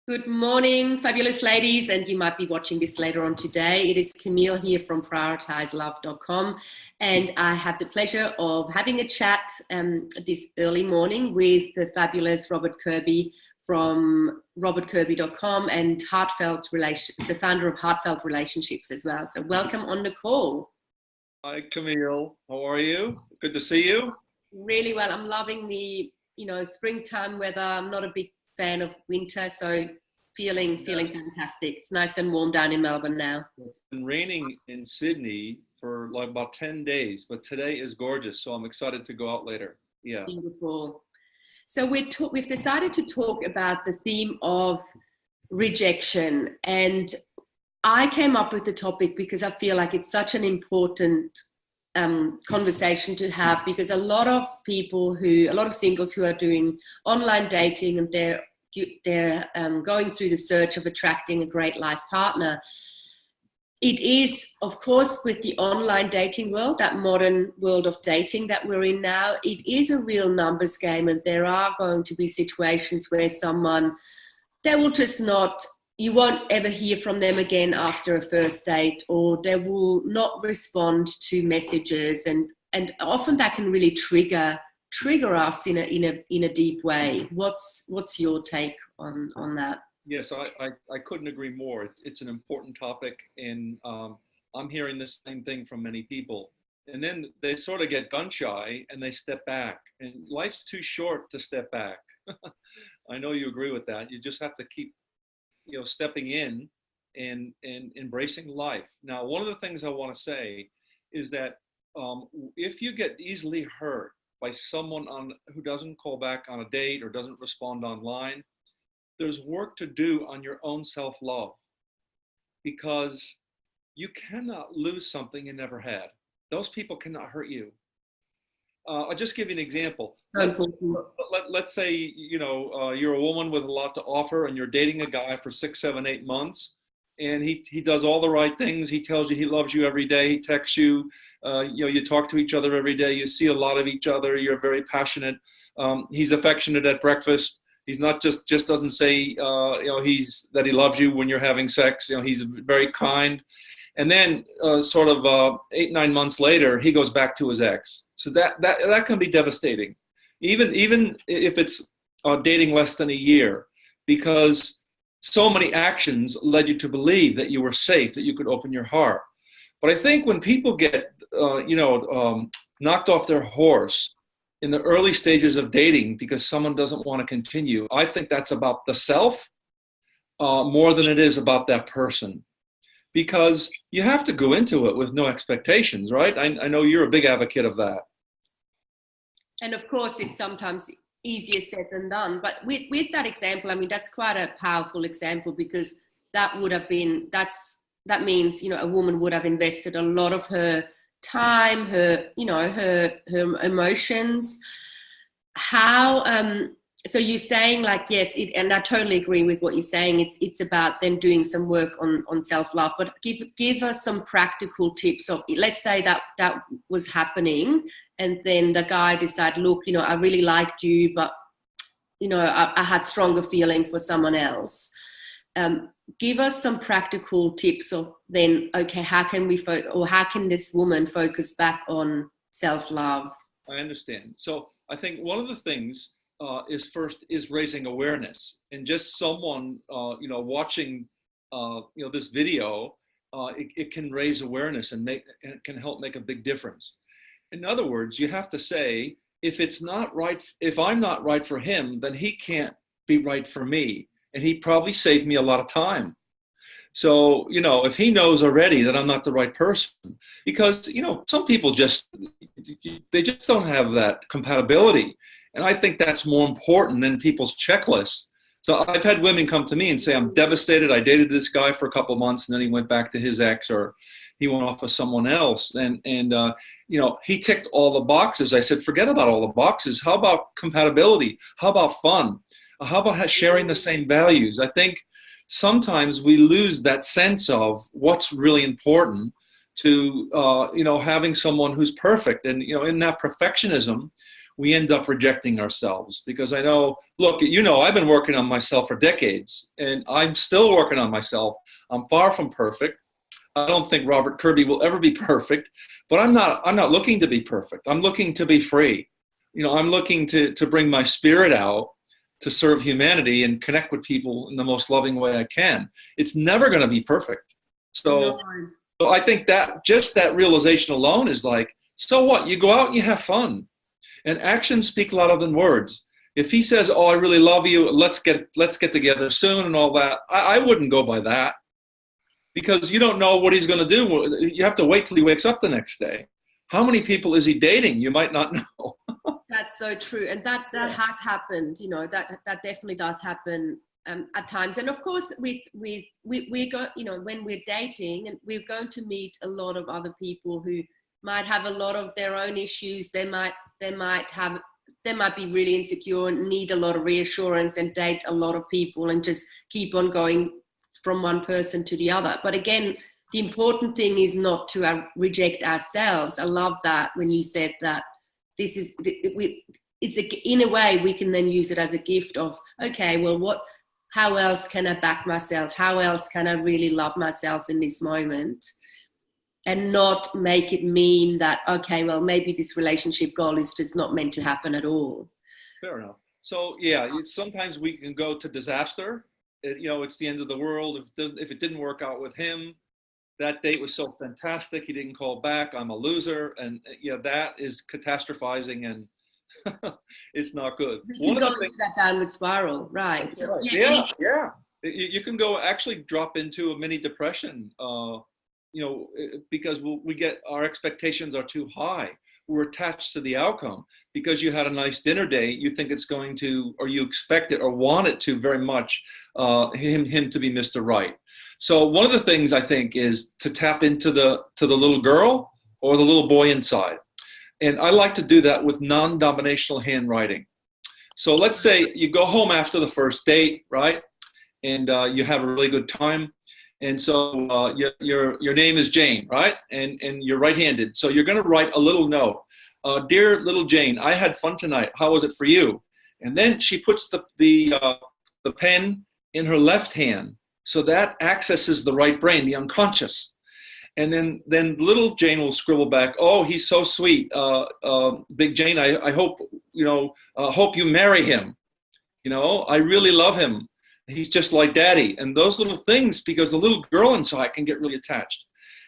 Good morning, fabulous ladies, and you might be watching this later on today. It is Camille here from prioritizelove.com, and I have the pleasure of having a chat this early morning with the fabulous Robert Kirby from robertkirby.com and the founder of Heartfelt Relationships as well. So welcome on the call. Hi, Camille. How are you? Good to see you. Really well. I'm loving the springtime weather. I'm not a big fan of winter, so feeling fantastic. It's nice and warm down in Melbourne now. It's been raining in Sydney for like about 10 days, but today is gorgeous, so I'm excited to go out later. Yeah. Beautiful. So we've decided to talk about the theme of rejection, and I came up with the topic because I feel like it's such an important conversation to have, because a lot of singles who are doing online dating and they're going through the search of attracting a great life partner. It is, of course, with the online dating world, that modern world of dating that we're in now, it is a real numbers game, and there are going to be situations where you won't ever hear from them again after a first date, or they will not respond to messages, and often that can really trigger us in a deep way. What's your take on that? Yes, I couldn't agree more. It's an important topic, and I'm hearing the same thing from many people. And then they sort of get gun shy and they step back, and life's too short to step back. I know you agree with that. You just have to keep stepping in and embracing life. Now, one of the things I want to say is that if you get easily hurt by someone who doesn't call back on a date or doesn't respond online, there's work to do on your own self-love, because you cannot lose something you never had. Those people cannot hurt you. I'll just give you an example. Let's say you're a woman with a lot to offer, and you're dating a guy for 6, 7, 8 months, and he does all the right things. He tells you he loves you every day. He texts you. You talk to each other every day. You see a lot of each other. You're very passionate. He's affectionate at breakfast. He's not just doesn't say that he loves you when you're having sex. He's very kind. And then sort of 8, 9 months later, he goes back to his ex. So that can be devastating, even if it's dating less than a year, because so many actions led you to believe that you were safe, that you could open your heart. But I think when people get knocked off their horse in the early stages of dating because someone doesn't want to continue, I think that's about the self more than it is about that person. Because you have to go into it with no expectations, right? I know you're a big advocate of that. And of course, it's sometimes easier said than done. But with that example, I mean, that's quite a powerful example, because that means, a woman would have invested a lot of her time, her emotions. So you're saying, like, yes, and I totally agree with what you're saying. It's about them doing some work on self-love, but give us some practical tips of, let's say that was happening, and then the guy decided, look, I really liked you, but, I had stronger feeling for someone else. Give us some practical tips of then, okay, how can this woman focus back on self-love? I understand. So I think one of the things is raising awareness, and just someone watching this video, it can raise awareness and it can help make a big difference. In other words, you have to say, if I'm not right for him, then he can't be right for me, and he probably saved me a lot of time. So, if he knows already that I'm not the right person, because, some people they just don't have that compatibility. And I think that's more important than people's checklists. So I've had women come to me and say, I'm devastated. I dated this guy for a couple of months, and then he went back to his ex, or he went off with someone else. And he ticked all the boxes. I said, forget about all the boxes. How about compatibility? How about fun? How about sharing the same values? I think sometimes we lose that sense of what's really important to, having someone who's perfect. And, in that perfectionism, we end up rejecting ourselves. Because I know, look, I've been working on myself for decades, and I'm still working on myself. I'm far from perfect. I don't think Robert Kirby will ever be perfect, but I'm not looking to be perfect. I'm looking to be free. I'm looking to bring my spirit out to serve humanity and connect with people in the most loving way I can. It's never going to be perfect. So I think that just that realization alone is like, so what? You go out and you have fun. And actions speak louder than words. If he says, oh, I really love you, let's get together soon and all that, I wouldn't go by that. Because you don't know what he's going to do. You have to wait till he wakes up the next day. How many people is he dating? You might not know. That's so true. And that has happened, that definitely does happen at times. And of course, we go, when we're dating, and we're going to meet a lot of other people who might have a lot of their own issues. They might be really insecure and need a lot of reassurance and date a lot of people and just keep on going from one person to the other. But again, the important thing is not to reject ourselves. I love that when you said that this is, in a way, we can then use it as a gift of, okay, well, how else can I back myself? How else can I really love myself in this moment? And not make it mean that, okay, well, maybe this relationship goal is just not meant to happen at all. Fair enough. So yeah, sometimes we can go to disaster. It's the end of the world. If it didn't work out with him, that date was so fantastic, he didn't call back, I'm a loser. And that is catastrophizing, and it's not good. You can go into that downward spiral, right? So, right. Yeah. You can actually drop into a mini depression, because we get, our expectations are too high. We're attached to the outcome. Because you had a nice dinner date, you think it's going to, or you expect it or want it to very much, him to be Mr. Right. So one of the things I think is to tap into the little girl or the little boy inside. And I like to do that with non-dominational handwriting. So let's say you go home after the first date, right? And you have a really good time. And so your name is Jane, right? And you're right-handed. So you're going to write a little note. Dear little Jane, I had fun tonight. How was it for you? And then she puts the pen in her left hand. So that accesses the right brain, the unconscious. And then little Jane will scribble back, oh, he's so sweet. Big Jane, I hope, hope you marry him. I really love him. He's just like daddy. And those little things, because the little girl inside can get really attached.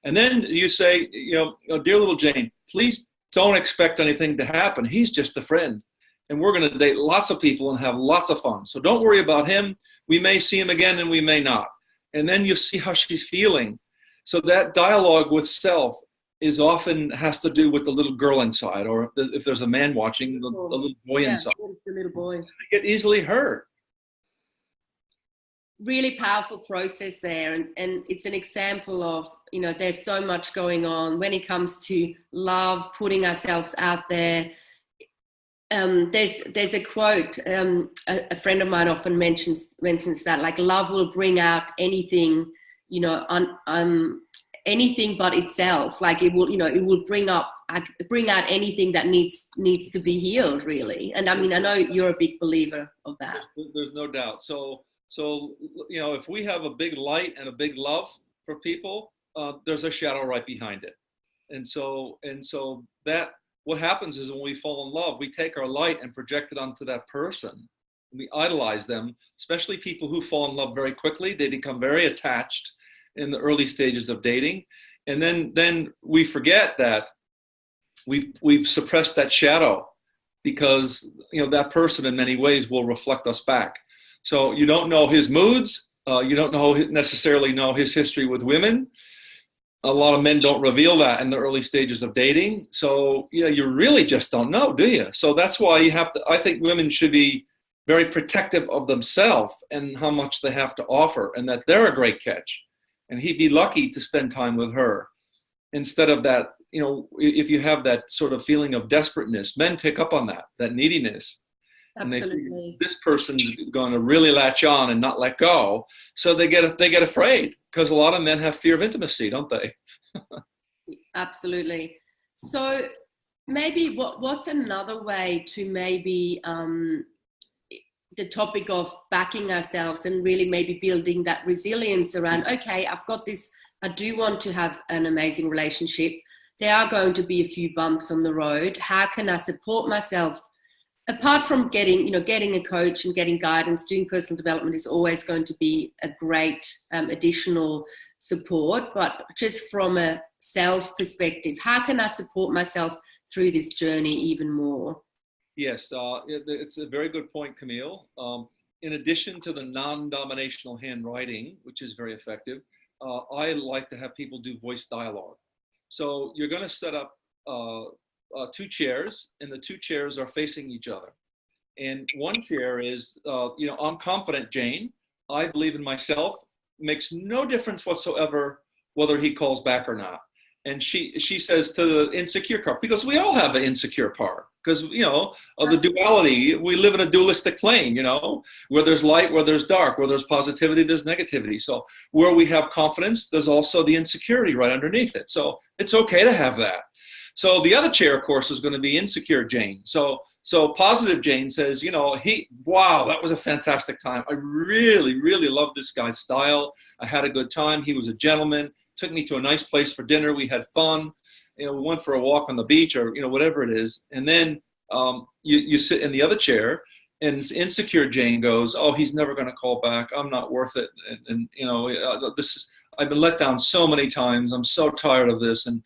And then you say, dear little Jane, please don't expect anything to happen. He's just a friend. And we're going to date lots of people and have lots of fun. So don't worry about him. We may see him again and we may not. And then you see how she's feeling. So that dialogue with self often has to do with the little girl inside, or if there's a man watching, the little boy inside. The little boy. They get easily hurt. Really powerful process there. And it's an example of, there's so much going on when it comes to love, putting ourselves out there. There's a quote, a friend of mine often mentions that, like, love will bring out anything, anything but itself. Like it will bring out anything that needs to be healed, really. And I mean, I know you're a big believer of that. There's no doubt. So if we have a big light and a big love for people, there's a shadow right behind it. And so that, what happens is when we fall in love, we take our light and project it onto that person. We idolize them, especially people who fall in love very quickly. They become very attached in the early stages of dating. And then we forget that we've suppressed that shadow, because that person in many ways will reflect us back. So you don't know his moods. You don't necessarily know his history with women. A lot of men don't reveal that in the early stages of dating. So you really just don't know, do you? So that's why I think women should be very protective of themselves and how much they have to offer, and that they're a great catch. And he'd be lucky to spend time with her. Instead of that, if you have that sort of feeling of desperateness, men pick up on that neediness. Absolutely. And they think this person's going to really latch on and not let go. So they get afraid, because a lot of men have fear of intimacy, don't they? Absolutely. So maybe what's another way to maybe the topic of backing ourselves and really maybe building that resilience around, okay, I've got this, I do want to have an amazing relationship. There are going to be a few bumps on the road. How can I support myself? Apart from getting a coach and getting guidance, doing personal development is always going to be a great additional support. But just from a self perspective, how can I support myself through this journey even more? Yes, it's a very good point, Camille. In addition to the non-dominational handwriting, which is very effective, I like to have people do voice dialogue. So you're going to set up two chairs, and the two chairs are facing each other. And one chair is, I'm confident, Jane. I believe in myself. Makes no difference whatsoever whether he calls back or not. And she says to the insecure part, because we all have an insecure part, because, of the duality, we live in a dualistic plane, where there's light, where there's dark, where there's positivity, there's negativity. So where we have confidence, there's also the insecurity right underneath it. So it's okay to have that. So the other chair, of course, is going to be insecure Jane. So positive Jane says, wow, that was a fantastic time. I really, really loved this guy's style. I had a good time. He was a gentleman. Took me to a nice place for dinner. We had fun. We went for a walk on the beach, or whatever it is. And then you sit in the other chair, and insecure Jane goes, "Oh, he's never going to call back. I'm not worth it." And this is. I've been let down so many times. I'm so tired of this. And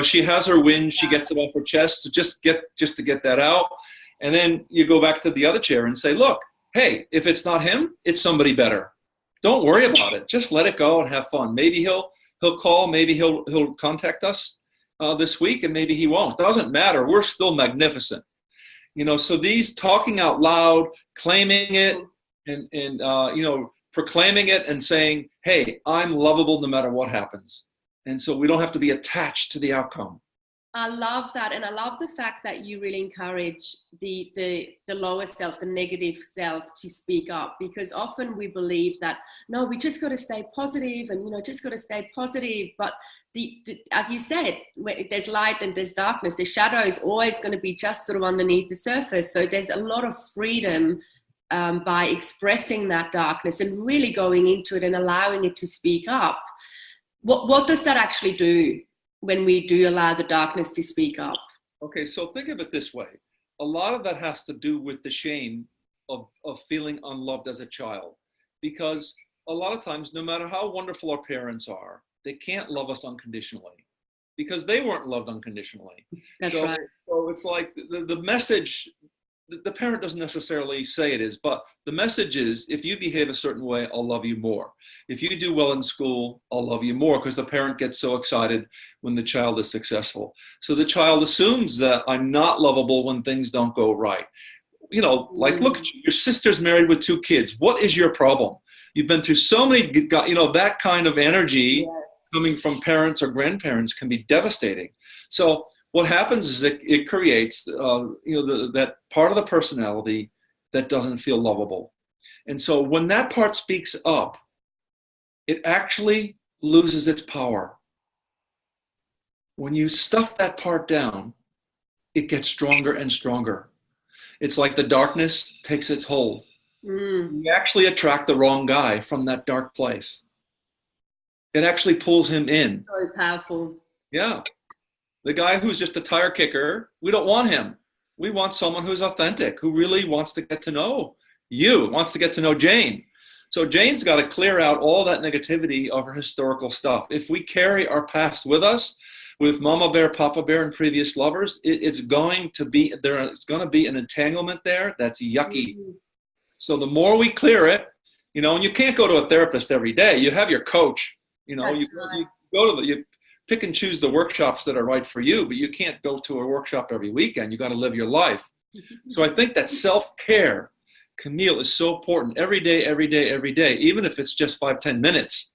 she has her wins. She gets it off her chest. So just to get that out. And then you go back to the other chair and say, "Look, hey, if it's not him, it's somebody better. Don't worry about it. Just let it go and have fun. Maybe he'll call. Maybe he'll contact us this week, and maybe he won't. Doesn't matter. We're still magnificent." So these talking out loud, claiming it, and proclaiming it and saying, "Hey, I'm lovable no matter what happens." And so we don't have to be attached to the outcome. I love that. And I love the fact that you really encourage the lower self, the negative self, to speak up, because often we believe that, no, we just got to stay positive and, just got to stay positive. But as you said, there's light and there's darkness. The shadow is always going to be just sort of underneath the surface. So there's a lot of freedom by expressing that darkness and really going into it and allowing it to speak up. What does that actually do when we do allow the darkness to speak up? Okay, so think of it this way. A lot of that has to do with the shame of feeling unloved as a child. Because a lot of times, no matter how wonderful our parents are, they can't love us unconditionally because they weren't loved unconditionally. That's right. So it's like the message, the parent doesn't necessarily say it is, but the message is, if you behave a certain way, I'll love you more. If you do well in school, I'll love you more, because the parent gets so excited when the child is successful. So the child assumes that I'm not lovable when things don't go right. Look at you. Your sister's married with 2 kids. What is your problem? You've been through so many, that kind of energy coming from parents or grandparents can be devastating. So what happens is it creates, that part of the personality that doesn't feel lovable. And so when that part speaks up, it actually loses its power. When you stuff that part down, it gets stronger and stronger. It's like the darkness takes its hold. You actually attract the wrong guy from that dark place. It actually pulls him in. So powerful. Yeah. The guy who's just a tire kicker, we don't want him. We want someone who's authentic, who really wants to get to know you, wants to get to know Jane. So Jane's got to clear out all that negativity of her historical stuff. If we carry our past with us, with Mama Bear, Papa Bear, and previous lovers, it's going to be an entanglement there that's yucky. So the more we clear it, and you can't go to a therapist every day. You have your coach. You go to you pick and choose the workshops that are right for you, but you can't go to a workshop every weekend. You got to live your life. So I think that self-care, Camille, is so important. Every day, even if it's just 5-10 minutes,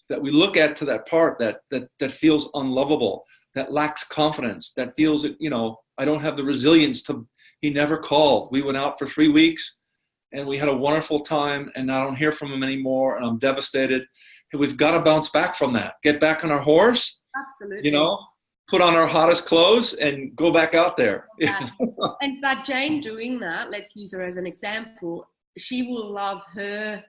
that we look at to that part that feels unlovable, that lacks confidence, that feels I don't have the resilience to. He never called. We went out for 3 weeks and we had a wonderful time, and I don't hear from him anymore, and I'm devastated. And we've got to bounce back from that. Get back on our horse. Absolutely. put on our hottest clothes and go back out there. But Jane doing that, let's use her as an example, she will love her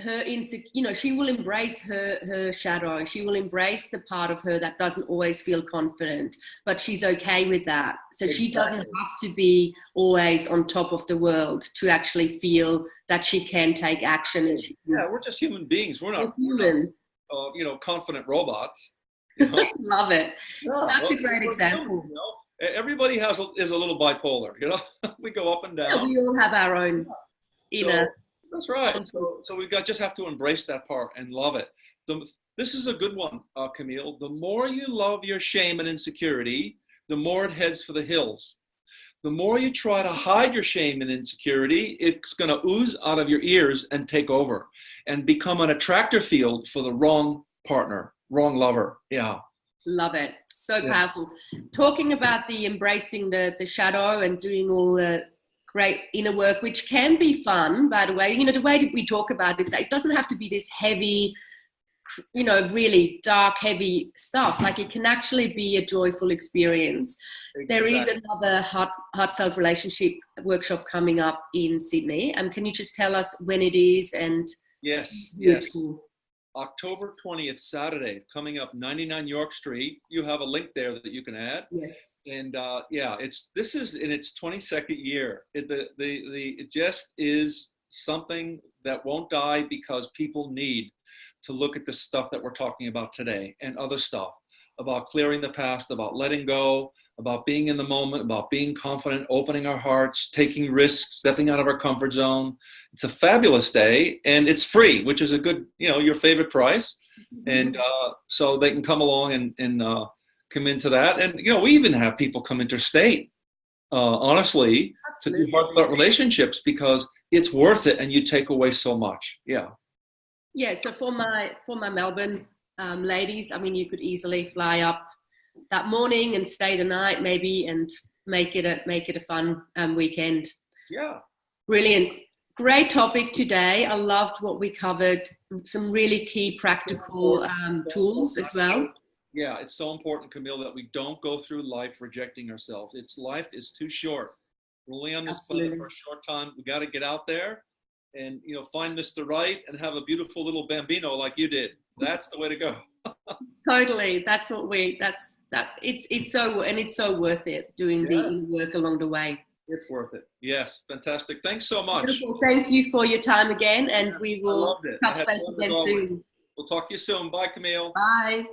she will embrace her shadow. She will embrace the part of her that doesn't always feel confident, but she's okay with that. So she doesn't have to be always on top of the world to actually feel that she can take action. And we're just human beings. We're not humans. Confident robots. Love it. Such a great example. Everybody is a little bipolar. We go up and down. Yeah, we all have our own inner. That's right. So we just have to embrace that part and love it. This is a good one, Camille. The more you love your shame and insecurity, the more it heads for the hills. The more you try to hide your shame and insecurity, it's going to ooze out of your ears and take over and become an attractor field for the wrong partner, wrong lover. Yeah. Love it. So powerful. Talking about the embracing the shadow and doing all the great inner work, which can be fun, by the way. The way we talk about it doesn't have to be this heavy, really dark, heavy stuff. Like, it can actually be a joyful experience. Exactly. There is another heartfelt relationship workshop coming up in Sydney. Can you just tell us when it is? And yes. October 20th, Saturday, coming up 99 York Street. You have a link there that you can add. Yes. And this is in its 22nd year. It just is something that won't die, because people need to look at the stuff that we're talking about today and other stuff about clearing the past, about letting go, about being in the moment, about being confident, opening our hearts, taking risks, stepping out of our comfort zone. It's a fabulous day, and it's free, which is a good, your favorite price. And so they can come along and come into that. And, we even have people come interstate, honestly, Absolutely. To do heartfelt relationships, because it's worth it and you take away so much. Yeah. Yeah. So for my Melbourne ladies, you could easily fly up that morning and stay the night maybe, and make it a fun weekend. Yeah. Brilliant. Great topic today. I loved what we covered. Some really key practical tools as well. Yeah, it's so important, Camille, that we don't go through life rejecting ourselves. Life is too short. We're only on this planet for a short time. We got to get out there and find Mr. Right and have a beautiful little bambino like you did. That's the way to go. Totally. That's what it's so worth it, doing the work along the way. It's worth it. Yes. Fantastic. Thanks so much. Beautiful. Thank you for your time again, and we will touch base again soon. We'll talk to you soon. Bye, Camille. Bye.